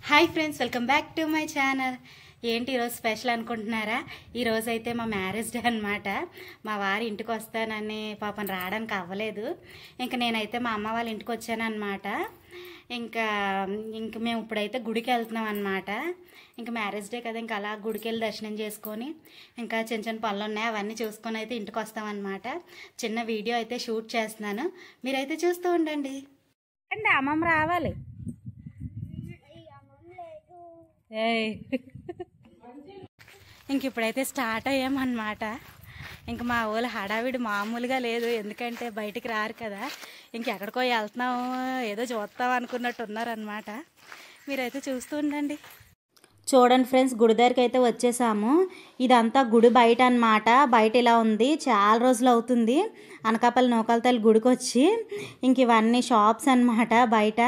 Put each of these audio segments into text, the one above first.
Hi friends, welcome back to my channel. ఏంటి ఈరోజు special అనుకుంటున్నారా? ఈరోజు అయితే మా మ్యారేజ్ డే అనమాట. మా వారి ఇంటికి వస్తానని పాపం రావడానికి అవ్వలేదు. ఇంకా నేనైతే మా అమ్మ వాళ్ళ ఇంటికి వచ్చాను అనమాట. ఇంకా మేము ఇప్పుడైతే గుడికి వెళ్తున్నాం అనమాట. ఇంకా మ్యారేజ్ డే కదా, ఇంకా అలా గుడికి వెళ్ళి దర్శనం చేసుకొని ఇంకా చిన్న చిన్న పనులు ఉన్నాయి, అవన్నీ చూసుకొని అయితే ఇంటికి వస్తామన్నమాట. చిన్న వీడియో అయితే షూట్ చేస్తున్నాను, మీరైతే చూస్తూ ఉండండి. అంటే అమ్మమ్మ రావాలి. ఇంక ఇప్పుడైతే స్టార్ట్ అయ్యామన్నమాట. ఇంక మా ఊళ్ళో హడావిడి మామూలుగా లేదు, ఎందుకంటే బయటికి రారు కదా. ఇంకెక్కడికో వెళ్తున్నాము, ఏదో చూస్తాం అనుకున్నట్టు ఉన్నారనమాట. మీరైతే చూస్తూ ఉండండి. చూడండి ఫ్రెండ్స్, గుడి దగ్గరికి అయితే వచ్చేసాము. ఇదంతా గుడి బయట అనమాట. బయట ఇలా ఉంది, చాలా రోజులు అవుతుంది అనకాపల్లి నూకాల తల్లి గుడికి వచ్చి. ఇంక ఇవన్నీ షాప్స్ అనమాట బయట.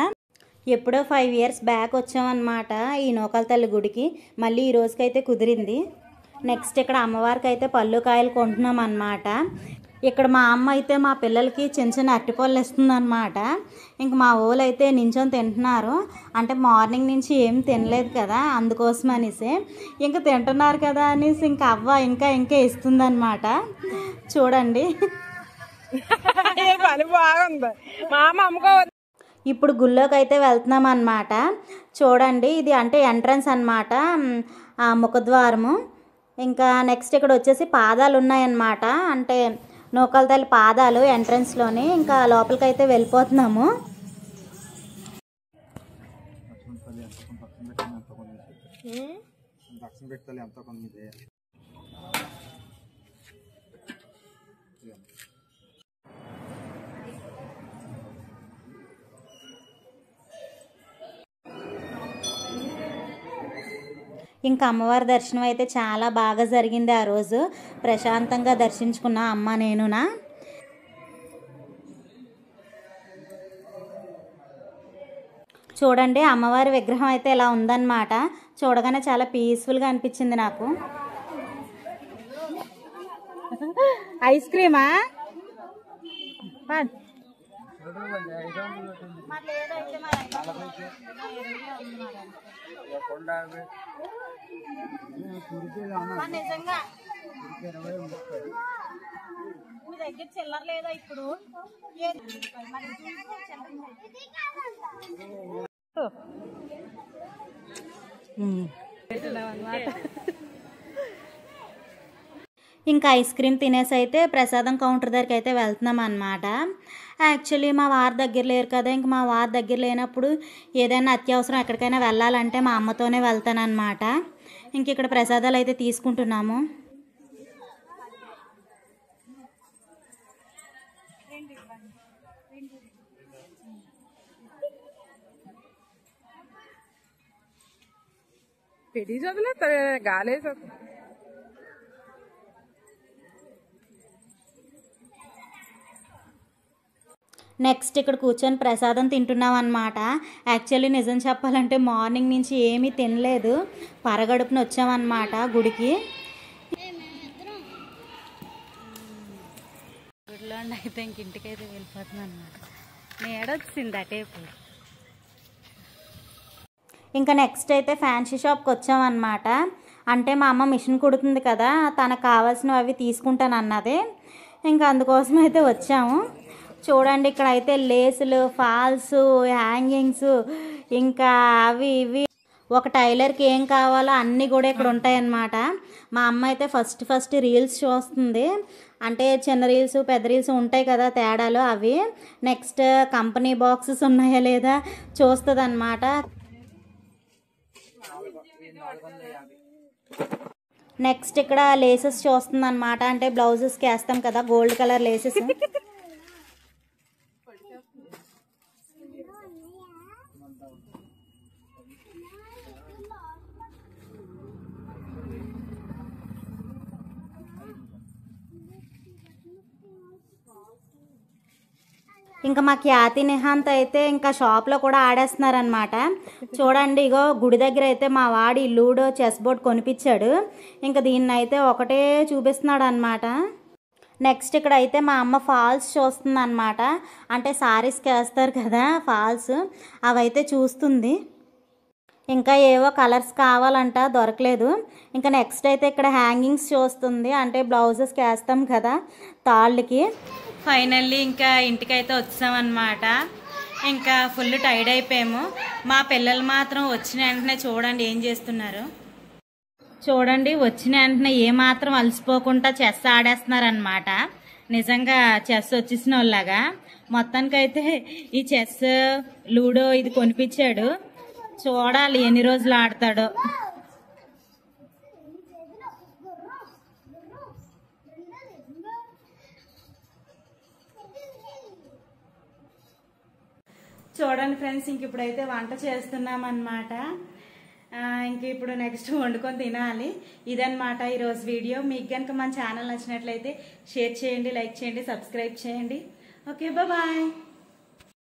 ఎప్పుడో 5 years బ్యాక్ వచ్చామన్నమాట ఈ నూకాల తల్లి గుడికి. మళ్ళీ ఈ రోజుకైతే కుదిరింది. నెక్స్ట్ ఇక్కడ అమ్మవారికి అయితే పళ్ళు కాయలు కొంటున్నాం అన్నమాట. ఇక్కడ మా అమ్మ అయితే మా పిల్లలకి చిన్న చిన్న అరటిపళ్ళు ఇస్తుంది అనమాట. ఇంక మా ఊళ్ళు అయితే నించొని తింటున్నారు, అంటే మార్నింగ్ నుంచి ఏం తినలేదు కదా, అందుకోసం అనేసి ఇంకా తింటున్నారు కదా అనేసి ఇంకా అవ్వ ఇంకా ఇంకా ఇస్తుంది అనమాట. చూడండి, బాగుంది మా అమ్మ అమ్ముకో. ఇప్పుడు గుళ్ళోకి అయితే వెళ్తున్నాం అన్నమాట. చూడండి, ఇది అంటే ఎంట్రన్స్ అన్నమాట, ముఖద్వారము. ఇంకా నెక్స్ట్ ఇక్కడ వచ్చేసి పాదాలు ఉన్నాయన్నమాట, అంటే నూకాల తల్లి పాదాలు ఎంట్రన్స్లోని. ఇంకా లోపలికి అయితే వెళ్ళిపోతున్నాము. ఇంకా అమ్మవారి దర్శనం అయితే చాలా బాగా జరిగింది. ఆ రోజు ప్రశాంతంగా దర్శించుకున్నా అమ్మ నేనునా. చూడండి, అమ్మవారి విగ్రహం అయితే ఇలా ఉందన్నమాట. చూడగానే చాలా పీస్ఫుల్గా అనిపించింది నాకు. ఐస్ క్రీమా? నిజంగా మీ దగ్గర చిల్లర లేదా ఇప్పుడు? ఇంకా ఐస్ క్రీమ్ తినేసి అయితే ప్రసాదం కౌంటర్ దగ్గరికి అయితే వెళ్తున్నాం అన్నమాట. యాక్చువల్లీ మా వారి దగ్గర లేరు కదా, ఇంక మా వారి దగ్గర లేనప్పుడు ఏదైనా అత్యవసరం ఎక్కడికైనా వెళ్ళాలంటే మా అమ్మతోనే వెళ్తానన్నమాట. ఇంక ఇక్కడ ప్రసాదాలు అయితే తీసుకుంటున్నాము. పెడి చదువులే గాలేసా. నెక్స్ట్ ఇక్కడ కూర్చొని ప్రసాదం తింటున్నాం అన్నమాట. యాక్చువల్లీ నిజం చెప్పాలంటే మార్నింగ్ నుంచి ఏమీ తినలేదు, పరగడుపున వచ్చామన్నమాట గుడికి. గుడిలో అయితే ఇంక ఇంటికైతే వెళ్ళిపోతున్నాం అన్నమాట. నేడొచ్చింది అటేపు. ఇంకా నెక్స్ట్ అయితే ఫ్యాన్సీ షాప్కి వచ్చామన్నమాట. అంటే మా అమ్మ మిషన్ కుడుతుంది కదా, తనకు కావాల్సినవి అవి తీసుకుంటాను అన్నది. ఇంకా అందుకోసం అయితే వచ్చాము. చూడండి, ఇక్కడ అయితే లేసులు, ఫాల్స్, హ్యాంగింగ్స్, ఇంకా అవి ఇవి ఒక టైలర్కి ఏం కావాలో అన్నీ కూడా ఇక్కడ ఉంటాయన్నమాట. మా అమ్మ అయితే ఫస్ట్ రీల్స్ చూస్తుంది, అంటే చిన్న రీల్స్ పెద్ద రీల్స్ ఉంటాయి కదా తేడాలు అవి. నెక్స్ట్ కంపెనీ బాక్సెస్ ఉన్నాయా లేదా చూస్తుంది అన్నమాట. నెక్స్ట్ ఇక్కడ లేసెస్ చూస్తుంది అన్నమాట, అంటే బ్లౌజెస్కి వేస్తాం కదా గోల్డ్ కలర్ లేసెస్. ఇంకా మా ఖ్యాతి నిహాంత్ అయితే ఇంకా షాప్లో కూడా ఆడేస్తున్నారనమాట. చూడండి, ఇగో గుడి దగ్గర అయితే మా వాడి లూడో చెస్ బోర్డ్ కొనిపించాడు. ఇంకా దీన్ని అయితే ఒకటే చూపిస్తున్నాడు అనమాట. నెక్స్ట్ ఇక్కడ అయితే మా అమ్మ ఫాల్స్ చూస్తుంది అనమాట, అంటే సారీస్కి వేస్తారు కదా ఫాల్స్, అవైతే చూస్తుంది. ఇంకా ఏవో కలర్స్ కావాలంట, దొరకలేదు. ఇంకా నెక్స్ట్ అయితే ఇక్కడ హ్యాంగింగ్స్ చూస్తుంది, అంటే బ్లౌజెస్కి వేస్తాం కదా తాళ్ళకి. ఫైనల్లీ ఇంకా ఇంటికైతే వచ్చామన్నమాట. ఇంకా ఫుల్ టైర్డ్ అయిపోయాము. మా పిల్లలు మాత్రం వచ్చిన వెంటనే చూడండి ఏం చేస్తున్నారు. చూడండి వచ్చిన వెంటనే ఏమాత్రం అలసిపోకుండా చెస్ ఆడేస్తున్నారనమాట. నిజంగా చెస్ వచ్చేసిన వాళ్ళలాగా. మొత్తానికైతే ఈ చెస్, లూడో ఇది కొనిపించాడు. చూడాలి ఎన్ని రోజులు ఆడతాడో. చూడండి ఫ్రెండ్స్, ఇంక ఇప్పుడైతే వంట చేస్తున్నాం అన్నమాట. ఇంక ఇప్పుడు నెక్స్ట్ వండుకొని తినాలి. ఇదన్నమాట ఈరోజు వీడియో. మీకు కనుక మన ఛానల్ నచ్చినట్లయితే షేర్ చేయండి, లైక్ చేయండి, సబ్స్క్రైబ్ చేయండి. Okay, bye.